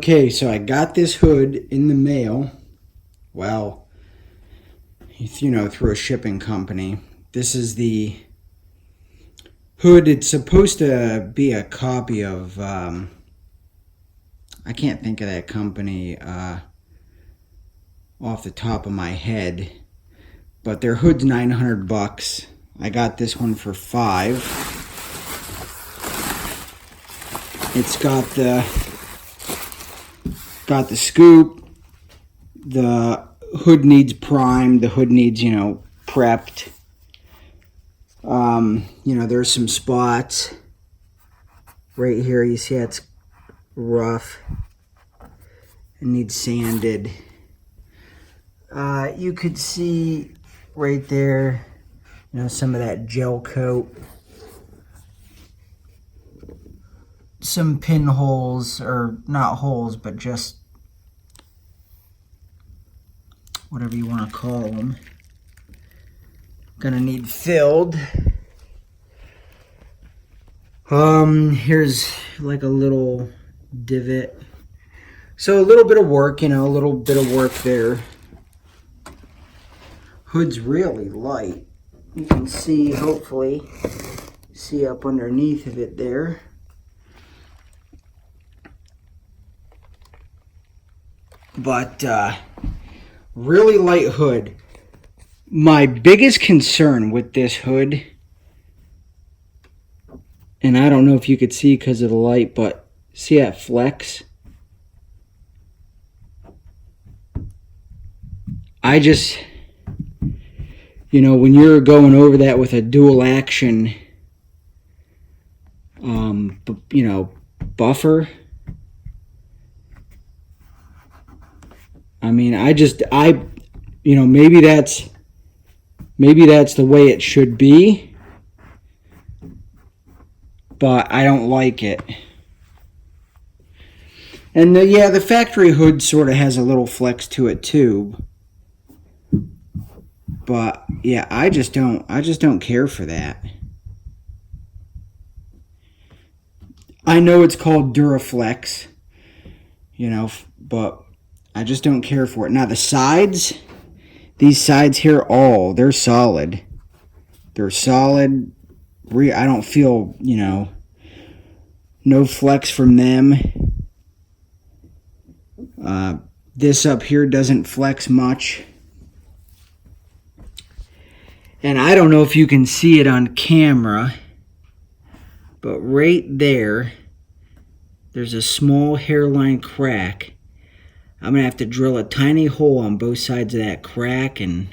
Okay, so I got this hood in the mail. Well, through a shipping company. This is the hood. It's supposed to be a copy of, I can't think of that company off the top of my head. But their hood's $900. I got this one for $5. It's got the scoop. The hood needs primed. The hood needs, prepped. There's some spots right here. You see it's rough. It needs sanded. You could see right there, some of that gel coat. Some pinholes, or not holes, but just whatever you want to call them. Gonna need filled. Here's like a little divot. So a little bit of work, a little bit of work there. Hood's really light. You can see, hopefully, see up underneath of it there. But really light hood. My biggest concern with this hood, and I don't know if you could see because of the light, but see that flex? I just, when you're going over that with a dual action, buffer, I mean, maybe that's the way it should be, but I don't like it. And the factory hood sort of has a little flex to it too. But yeah, I just don't care for that. I know it's called Duraflex, but I just don't care for it. Now the sides, these sides here, they're solid. They're solid. I don't feel, no flex from them. This up here doesn't flex much. And I don't know if you can see it on camera, but right there, there's a small hairline crack. I'm going to have to drill a tiny hole on both sides of that crack, and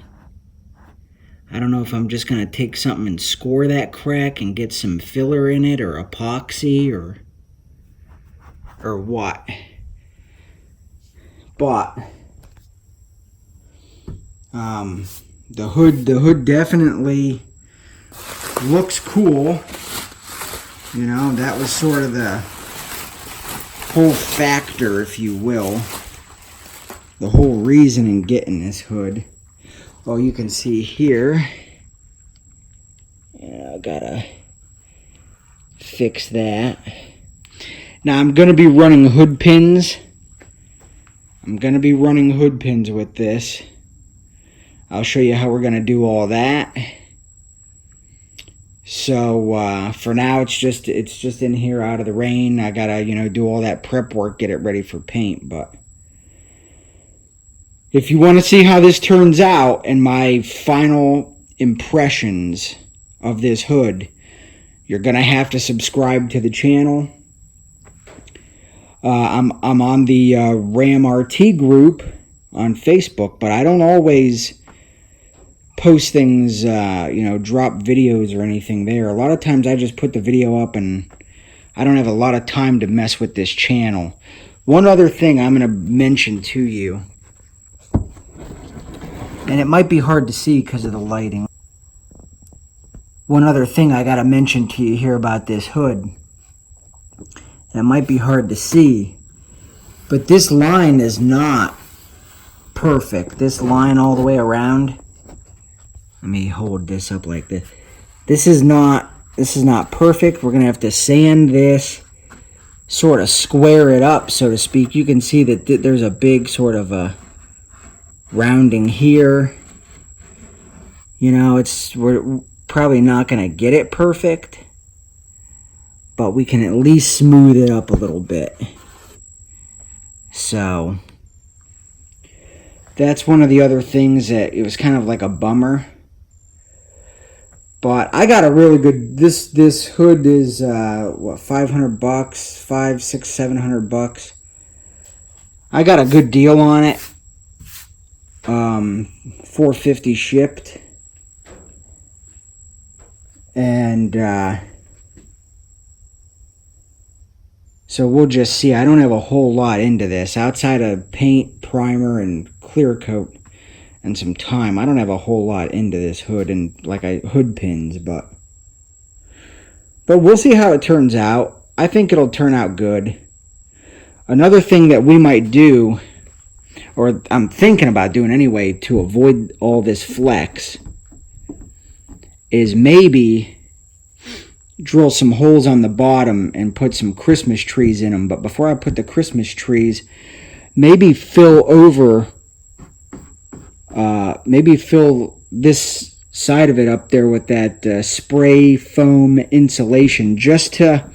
I don't know if I'm just going to take something and score that crack and get some filler in it, or epoxy, or what. But the hood definitely looks cool. That was sort of the whole factor, if you will. The whole reason in getting this hood. Oh, you can see here. I gotta fix that. Now I'm gonna be running hood pins. With this. I'll show you how we're gonna do all that. So for now, it's just in here out of the rain. I gotta do all that prep work, get it ready for paint. But if you want to see how this turns out and my final impressions of this hood, you're gonna have to subscribe to the channel. I'm on the Ram RT group on Facebook, but I don't always post things, drop videos or anything there. A lot of times I just put the video up and I don't have a lot of time to mess with this channel. One other thing I'm going to mention to you, and it might be hard to see because of the lighting. One other thing I got to mention to you here about this hood, and it might be hard to see, but this line is not perfect. This line all the way around. Let me hold this up like this. This is not perfect. We're gonna have to sand this sort of square it up, so to speak, you can see that there's a big sort of a rounding here. You know, we're probably not going to get it perfect, but we can at least smooth it up a little bit. So that's one of the other things that it was kind of like a bummer. But I got a really good, this hood is, what, $500, $500, $600, $700. I got a good deal on it. $450 shipped. And, so we'll just see. I don't have a whole lot into this. Outside of paint, primer, and clear coat, and some time, I don't have a whole lot into this hood and hood pins, but we'll see how it turns out. I think it'll turn out good. Another thing that we might do, or I'm thinking about doing anyway, to avoid all this flex, is maybe drill some holes on the bottom and put some Christmas trees in them. But before I put the Christmas trees, maybe fill this side of it up there with that spray foam insulation, just to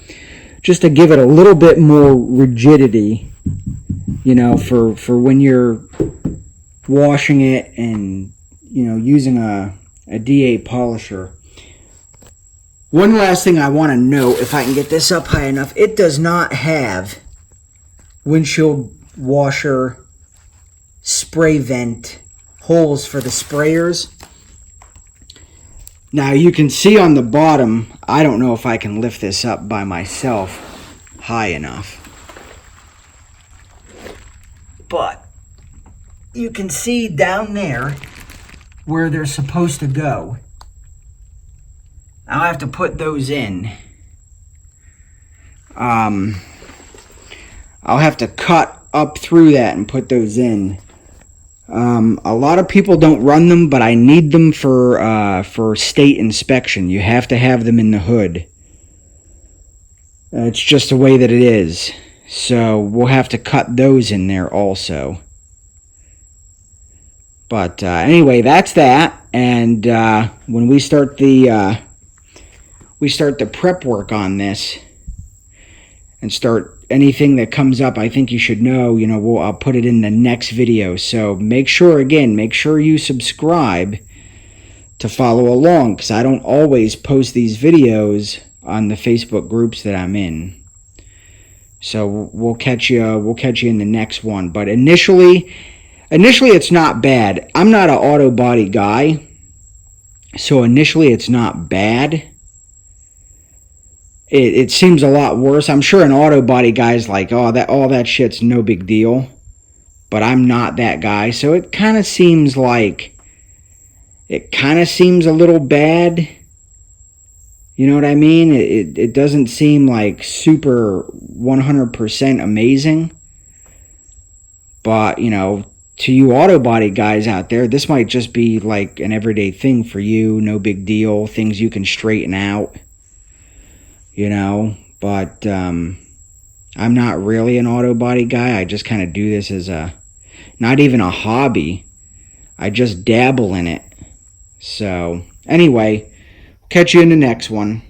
give it a little bit more rigidity, you know, for when you're washing it and, you know, using a DA polisher. One last thing I want to note, if I can get this up high enough, it does not have windshield washer spray vent holes for the sprayers. Now you can see on the bottom, I don't know if I can lift this up by myself high enough, but you can see down there where they're supposed to go. I'll have to put those in. I'll have to cut up through that and put those in. A lot of people don't run them, but I need them for state inspection. You have to have them in the hood. It's just the way that it is. So we'll have to cut those in there also. But anyway, that's that. And when we start the prep work on this and start anything that comes up, I think you should know, you know, I'll put it in the next video. So make sure you subscribe to follow along, because I don't always post these videos on the Facebook groups that I'm in. So we'll catch you in the next one. But initially it's not bad. I'm not an auto body guy, so initially it's not bad. It seems a lot worse. I'm sure an auto body guy's like, all that shit's no big deal. But I'm not that guy, so it kind of seems a little bad. You know what I mean? It doesn't seem like super 100% amazing. But, you know, to you auto body guys out there, this might just be like an everyday thing for you. No big deal. Things you can straighten out. You know, but I'm not really an auto body guy. I just kind of do this as not even a hobby. I just dabble in it. So, anyway, catch you in the next one.